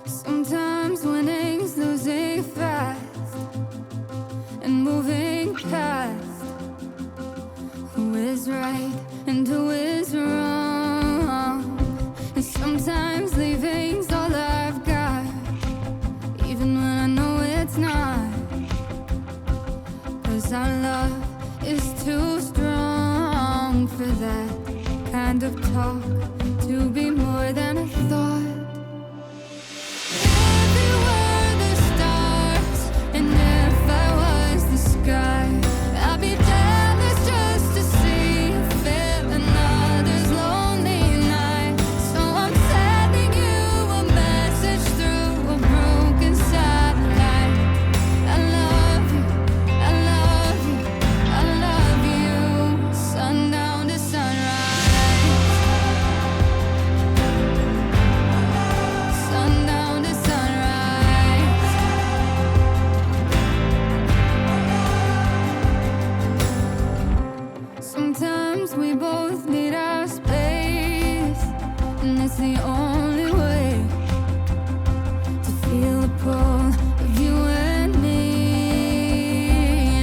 Sometimes winning's losing fast and moving past who is right and who is wrong. And sometimes leaving's all I've got, even when I know it's not. 'Cause our love is too strong for that kind of talk to be more than a thought. I'll be jealous just to see you feel another's lonely night. So I'm sending you a message through a broken satellite. I love you, I love you, I love you. Sundown to sunrise. Sundown to sunrise. Sometimes we both need our space, and it's the only way to feel the pull of you and me.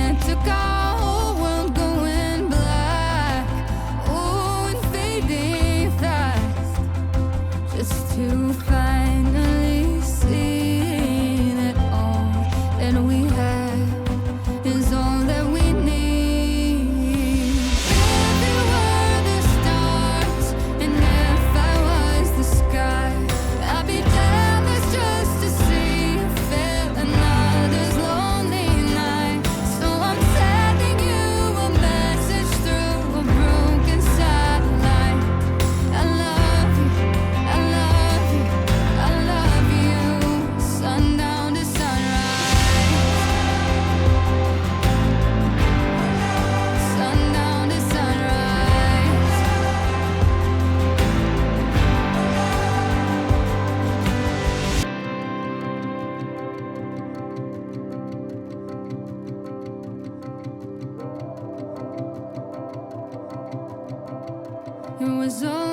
And it took our whole world going black, oh, and fading fast, just to finally see that all that we have is all that we need. It was all